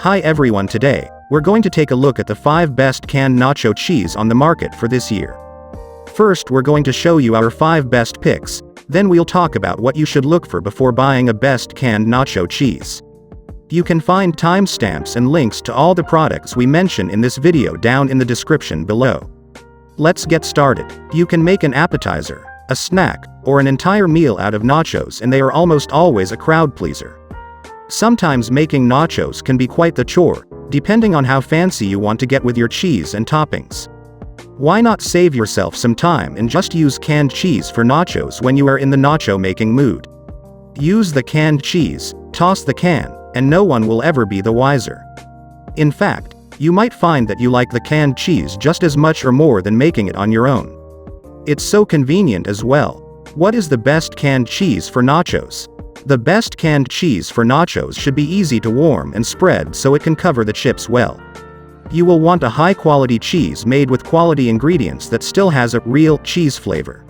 Hi everyone, today, we're going to take a look at the 5 best canned nacho cheese on the market for this year. First, we're going to show you our 5 best picks, then we'll talk about what you should look for before buying a best canned nacho cheese. You can find timestamps and links to all the products we mention in this video down in the description below. Let's get started. You can make an appetizer, a snack, or an entire meal out of nachos, and they are almost always a crowd pleaser. Sometimes making nachos can be quite the chore, depending on how fancy you want to get with your cheese and toppings. Why not save yourself some time and just use canned cheese for nachos when you are in the nacho making mood? Use the canned cheese, toss the can, and no one will ever be the wiser. In fact, you might find that you like the canned cheese just as much or more than making it on your own. It's so convenient as well. What is the best canned cheese for nachos? The best canned cheese for nachos should be easy to warm and spread so it can cover the chips well. You will want a high-quality cheese made with quality ingredients that still has a real cheese flavor.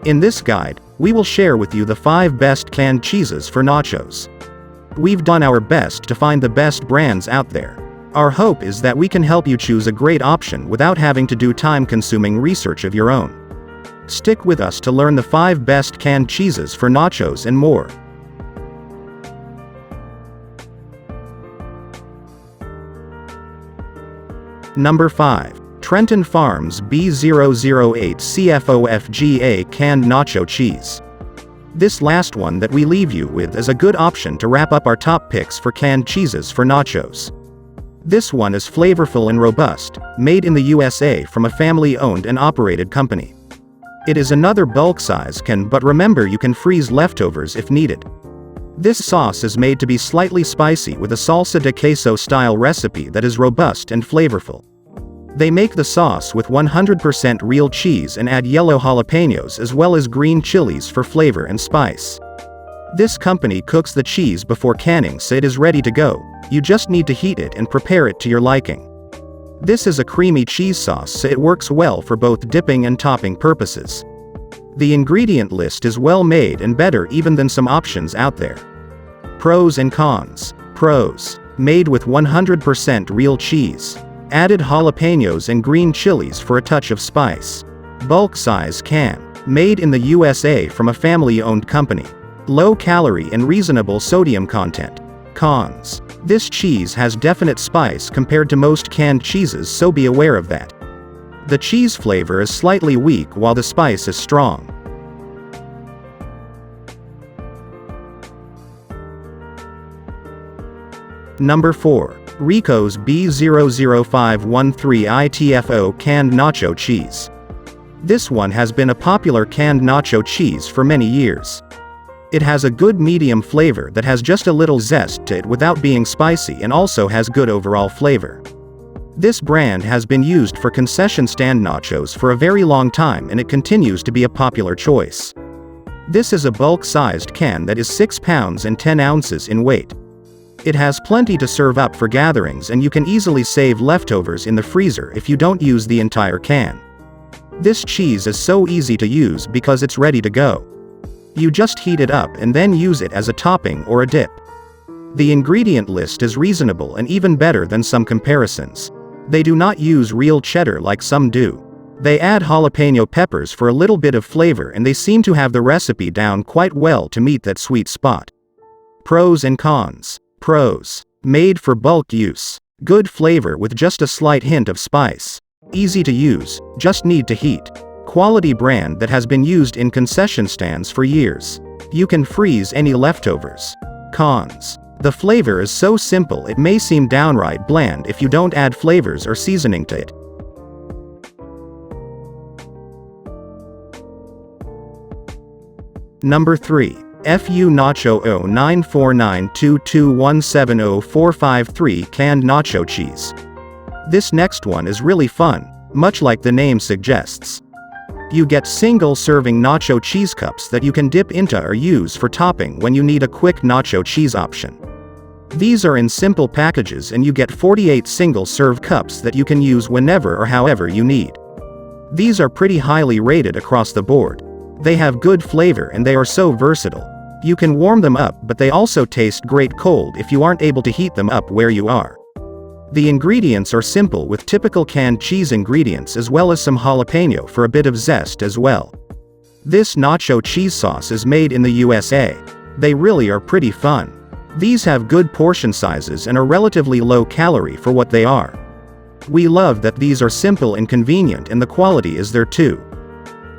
In this guide, we will share with you the 5 best canned cheeses for nachos. We've done our best to find the best brands out there. Our hope is that we can help you choose a great option without having to do time-consuming research of your own. Stick with us to learn the 5 best canned cheeses for nachos and more. Number 5. Trenton Farms B00813 Canned Nacho Cheese. This last one that we leave you with is a good option to wrap up our top picks for canned cheeses for nachos. This one is flavorful and robust, made in the USA from a family-owned and operated company. It is another bulk size can, but remember you can freeze leftovers if needed. This sauce is made to be slightly spicy with a salsa de queso style recipe that is robust and flavorful. They make the sauce with 100% real cheese and add yellow jalapenos as well as green chilies for flavor and spice. This company cooks the cheese before canning so it is ready to go, you just need to heat it and prepare it to your liking. This is a creamy cheese sauce so it works well for both dipping and topping purposes. The ingredient list is well made and better even than some options out there. Pros and cons. Pros. Made with 100% real cheese. Added jalapenos and green chilies for a touch of spice. Bulk size can. Made in the USA from a family-owned company. Low calorie and reasonable sodium content. Cons. This cheese has definite spice compared to most canned cheeses, so be aware of that. The cheese flavor is slightly weak while the spice is strong. Number 4. Ricos B00513 Canned Nacho Cheese. This one has been a popular canned nacho cheese for many years. It has a good medium flavor that has just a little zest to it without being spicy and also has good overall flavor. This brand has been used for concession stand nachos for a very long time and it continues to be a popular choice. This is a bulk-sized can that is 6 pounds and 10 ounces in weight. It has plenty to serve up for gatherings and you can easily save leftovers in the freezer if you don't use the entire can. This cheese is so easy to use because it's ready to go. You just heat it up and then use it as a topping or a dip. The ingredient list is reasonable and even better than some comparisons. They do not use real cheddar like some do. They add jalapeno peppers for a little bit of flavor and they seem to have the recipe down quite well to meet that sweet spot. Pros and cons. Pros. Made for bulk use. Good flavor with just a slight hint of spice. Easy to use, just need to heat. Quality brand that has been used in concession stands for years. You can freeze any leftovers. Cons. The flavor is so simple it may seem downright bland if you don't add flavors or seasoning to it. Number 3. FU Nacho 094922170453 Canned Nacho Cheese. This next one is really fun, much like the name suggests. You get single-serving nacho cheese cups that you can dip into or use for topping when you need a quick nacho cheese option. These are in simple packages and you get 48 single-serve cups that you can use whenever or however you need. These are pretty highly rated across the board. They have good flavor and they are so versatile. You can warm them up, but they also taste great cold if you aren't able to heat them up where you are. The ingredients are simple with typical canned cheese ingredients as well as some jalapeno for a bit of zest as well. This nacho cheese sauce is made in the USA. They really are pretty fun. These have good portion sizes and are relatively low calorie for what they are. We love that these are simple and convenient and the quality is there too.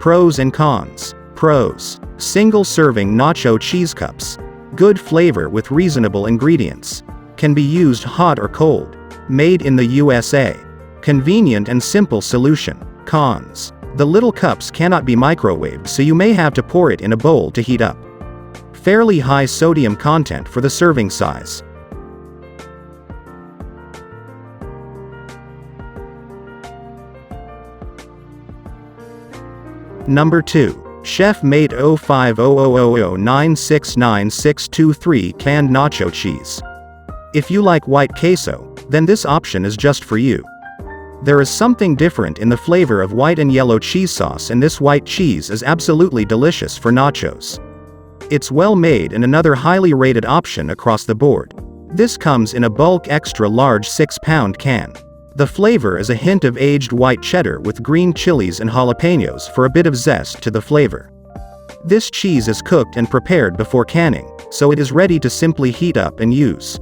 Pros and cons. Pros. Single serving nacho cheese cups. Good flavor with reasonable ingredients. Can be used hot or cold. Made in the USA. Convenient and simple solution. Cons. The little cups cannot be microwaved, so you may have to pour it in a bowl to heat up. Fairly high sodium content for the serving size. Number 2. Chef Mate 0500096963 Canned Nacho Cheese. If you like white queso, then this option is just for you. There is something different in the flavor of white and yellow cheese sauce, and this white cheese is absolutely delicious for nachos. It's well made and another highly rated option across the board. This comes in a bulk extra large 6-pound can. The flavor is a hint of aged white cheddar with green chilies and jalapenos for a bit of zest to the flavor. This cheese is cooked and prepared before canning, so it is ready to simply heat up and use.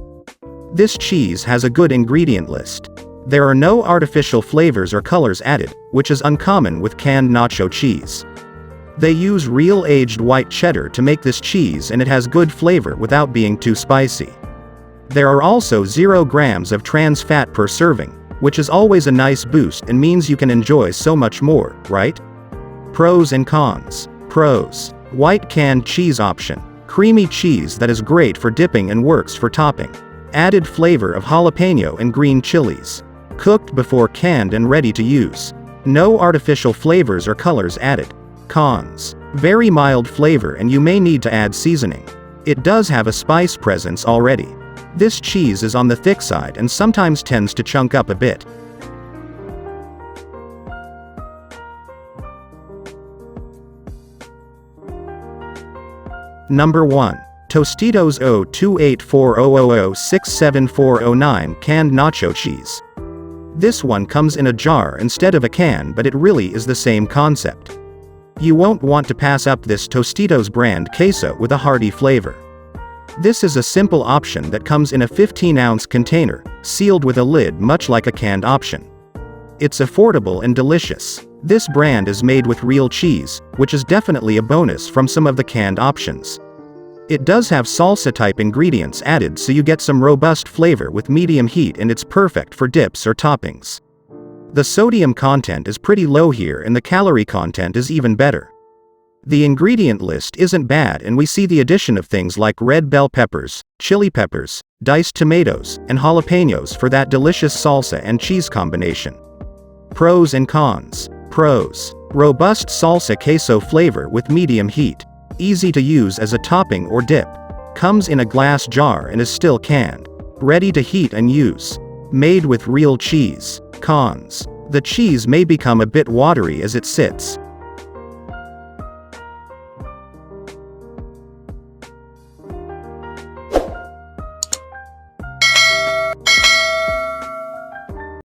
This cheese has a good ingredient list. There are no artificial flavors or colors added, which is uncommon with canned nacho cheese. They use real aged white cheddar to make this cheese, and it has good flavor without being too spicy. There are also 0 grams of trans fat per serving, which is always a nice boost and means you can enjoy so much more, right? Pros and cons. Pros. White canned cheese option. Creamy cheese that is great for dipping and works for topping. Added flavor of jalapeno and green chilies. Cooked before canned and ready to use. No artificial flavors or colors added. Cons. Very mild flavor and you may need to add seasoning. It does have a spice presence already. This cheese is on the thick side and sometimes tends to chunk up a bit. Number 1. Tostitos 0284000674009 Canned Nacho Cheese. This one comes in a jar instead of a can, but it really is the same concept. You won't want to pass up this Tostitos brand queso with a hearty flavor. This is a simple option that comes in a 15-ounce container, sealed with a lid much like a canned option. It's affordable and delicious. This brand is made with real cheese, which is definitely a bonus from some of the canned options. It does have salsa-type ingredients added, so you get some robust flavor with medium heat, and it's perfect for dips or toppings. The sodium content is pretty low here and the calorie content is even better. The ingredient list isn't bad, and we see the addition of things like red bell peppers, chili peppers, diced tomatoes, and jalapenos for that delicious salsa and cheese combination. Pros and cons. Pros. Robust salsa queso flavor with medium heat. Easy to use as a topping or dip. Comes in a glass jar and is still canned. Ready to heat and use. Made with real cheese. Cons. The cheese may become a bit watery as it sits.